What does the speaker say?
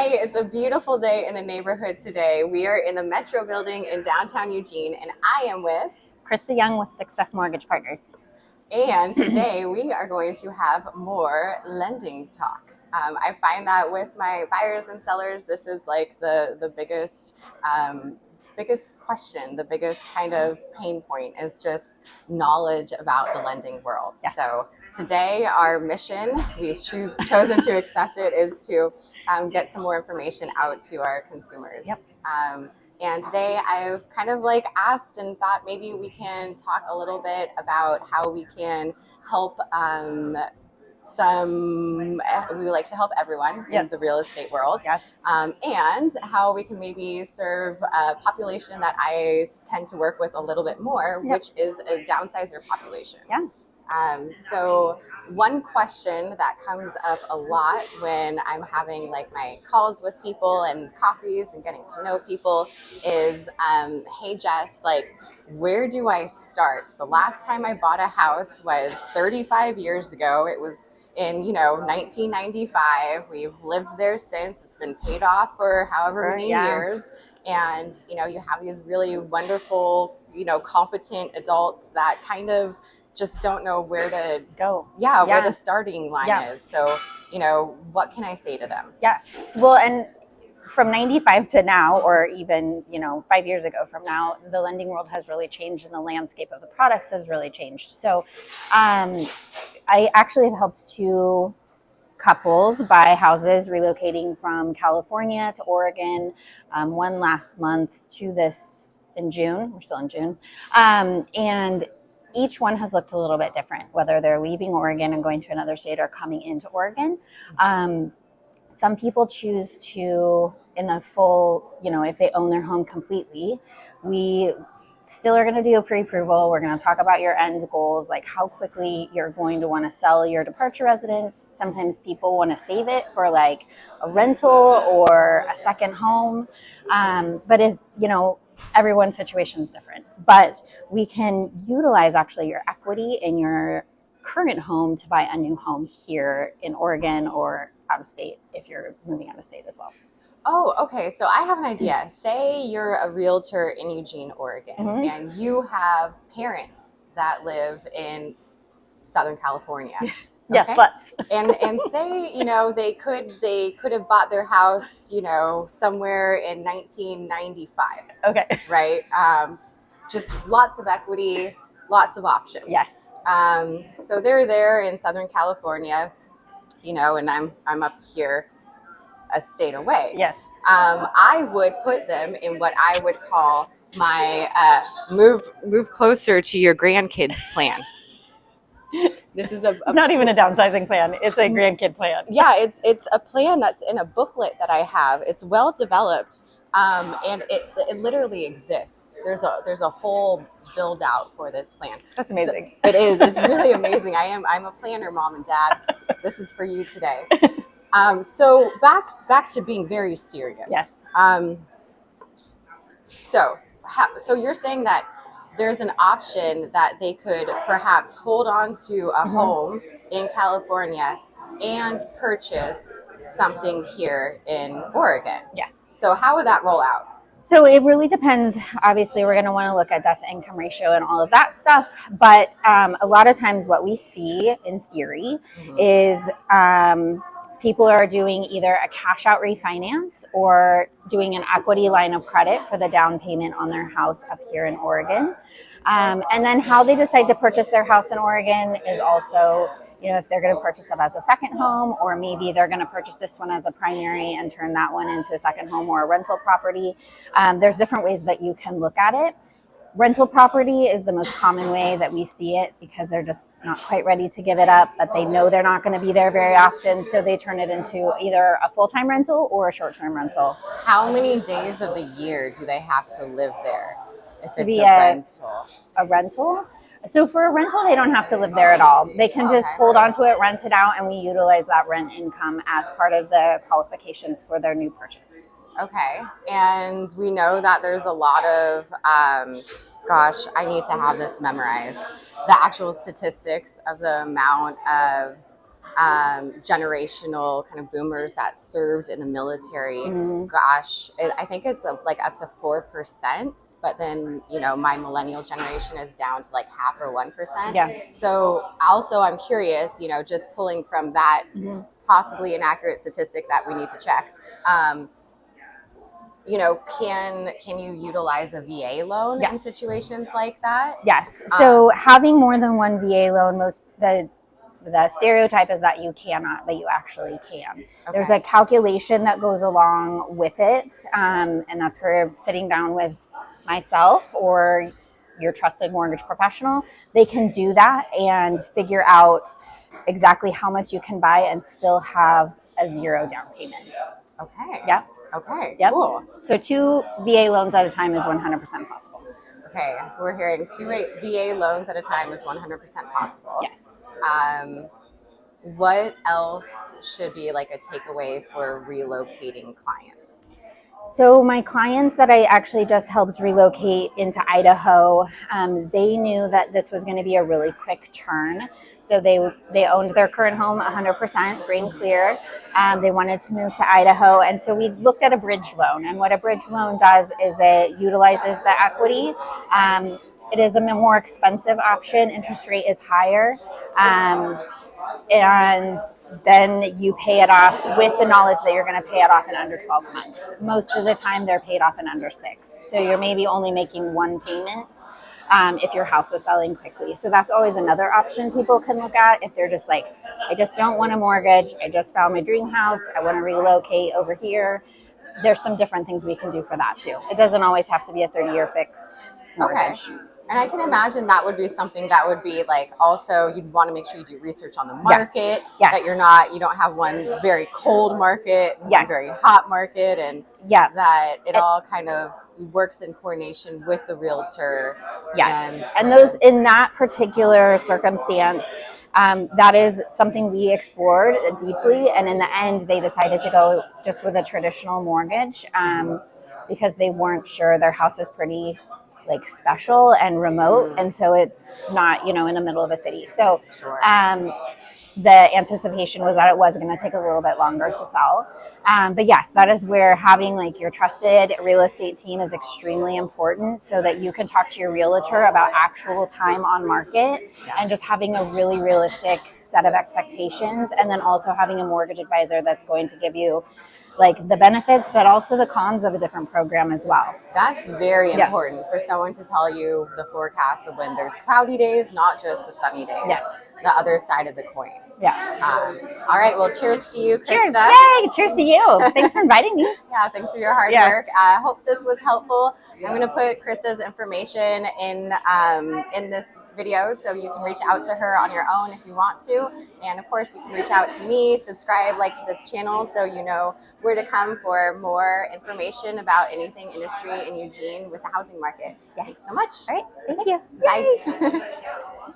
Hey, it's a beautiful day in the neighborhood today. We are in the Metro building in downtown Eugene, and I am with Christa Jung with Success Mortgage Partners. And today we are going to have more lending talk. I find that with my buyers and sellers, this is like the biggest question, the biggest kind of pain point is just knowledge about the lending world. Yes. So today our mission, we've chosen to accept it, is to get some more information out to our consumers. Yep. And today I've kind of like asked and thought maybe we can talk a little bit about how we can help we like to help everyone in the real estate world. Yes. And how we can maybe serve a population that I tend to work with a little bit more, which is a downsizer population. Yeah. So one question that comes up a lot when I'm having like my calls with people and coffees and getting to know people is, hey Jess, like, where do I start? The last time I bought a house was 35 years ago. It was in, 1995. We've lived there since. It's been paid off for however many years. And, you have these really wonderful, competent adults that kind of just don't know where to go. Where the starting line is. So, what can I say to them? Yeah. Well, and from 95 to now, or even, 5 years ago from now, the lending world has really changed and the landscape of the products has really changed. So I actually have helped 2 couples buy houses relocating from California to Oregon, one last month to this in June. We're still in June. And each one has looked a little bit different, whether they're leaving Oregon and going to another state or coming into Oregon. Some people choose to, in the full, if they own their home completely, we still are going to do a pre-approval. We're going to talk about your end goals, like how quickly you're going to want to sell your departure residence. Sometimes people want to save it for like a rental or a second home. But if, everyone's situation is different, but we can utilize actually your equity in your current home to buy a new home here in Oregon or out of state if you're moving out of state as well. Oh, okay. So I have an idea. Say you're a realtor in Eugene, Oregon, and you have parents that live in Southern California. Yes, let's. and say, they could have bought their house, somewhere in 1995. Okay. Right? Just lots of equity, lots of options. Yes. So they're there in Southern California, and I'm up here a state away. Yes. I would put them in what I would call my move closer to your grandkids plan. This is not even a downsizing plan. It's a grandkid plan. Yeah, it's a plan that's in a booklet that I have. It's well developed, and it literally exists. There's a whole build out for this plan. That's amazing. So it is. It's really amazing. I'm a planner, Mom and Dad. This is for you today. So back to being very serious. Yes. So you're saying that there's an option that they could perhaps hold on to a home in California and purchase something here in Oregon. Yes. So how would that roll out? So it really depends. Obviously, we're going to want to look at debt to income ratio and all of that stuff. But a lot of times what we see in theory is people are doing either a cash out refinance or doing an equity line of credit for the down payment on their house up here in Oregon. And then how they decide to purchase their house in Oregon is also, if they're going to purchase it as a second home, or maybe they're going to purchase this one as a primary and turn that one into a second home or a rental property. There's different ways that you can look at it. Rental property is the most common way that we see it because they're just not quite ready to give it up, but they know they're not going to be there very often. So they turn it into either a full-time rental or a short-term rental. How many days of the year do they have to live there if to it's be a rental? A rental? So for a rental, they don't have to live there at all. They can just hold on to it, rent it out, and we utilize that rent income as part of the qualifications for their new purchase. Okay. And we know that there's a lot of, I need to have this memorized, the actual statistics of the amount of generational kind of boomers that served in the military. Mhm. Gosh, I think it's like up to 4%, but then, you know, my millennial generation is down to like half or 1%. Yeah. So also I'm curious, you know, just pulling from that Mhm. possibly inaccurate statistic that we need to check. You know, can you utilize a VA loan in Yes. situations like that? Yes. So having more than one VA loan, the stereotype is that you cannot, but you actually can. There's a calculation that goes along with it, and that's where sitting down with myself or your trusted mortgage professional, they can do that and figure out exactly how much you can buy and still have a zero down payment. Okay. Yep. Okay. Yep. Cool. So 2 VA loans at a time is 100% possible. Okay. We're hearing 2 VA loans at a time is 100% possible. Yes. What else should be like a takeaway for relocating clients? So my clients that I actually just helped relocate into Idaho, they knew that this was going to be a really quick turn. So they owned their current home 100% free and clear. They wanted to move to Idaho, and so we looked at a bridge loan. And what a bridge loan does is it utilizes the equity. It is a more expensive option. Interest rate is higher. And then you pay it off with the knowledge that you're going to pay it off in under 12 months. Most of the time, they're paid off in under 6. So you're maybe only making one payment if your house is selling quickly. So that's always another option people can look at if they're just like, I just don't want a mortgage. I just found my dream house. I want to relocate over here. There's some different things we can do for that too. It doesn't always have to be a 30-year fixed mortgage. Okay. And I can imagine that would be something that would be like, also you'd want to make sure you do research on the market. Yes. That you don't have one very cold market, one very hot market, and that it all kind of works in coordination with the realtor. Yes. And those, in that particular circumstance, that is something we explored deeply. And in the end, they decided to go just with a traditional mortgage because they weren't sure. Their house is pretty like special and remote. And so it's not, you know, in the middle of a city. So the anticipation was that it was going to take a little bit longer to sell. But yes, that is where having like your trusted real estate team is extremely important so that you can talk to your realtor about actual time on market and just having a really realistic set of expectations. And then also having a mortgage advisor that's going to give you like the benefits, but also the cons of a different program as well. That's very important for someone to tell you the forecast of when there's cloudy days, not just the sunny days. Yes. The other side of the coin. Yes. All right. Well, cheers to you, Christa. Cheers. Yay. Cheers to you. Thanks for inviting me. Yeah, thanks for your hard work. I hope this was helpful. I'm going to put Christa's information in this video so you can reach out to her on your own if you want to. And of course, you can reach out to me, subscribe, like to this channel so you know where to come for more information about anything industry in Eugene with the housing market. Yes. Thanks so much. All right. Thank you. Bye.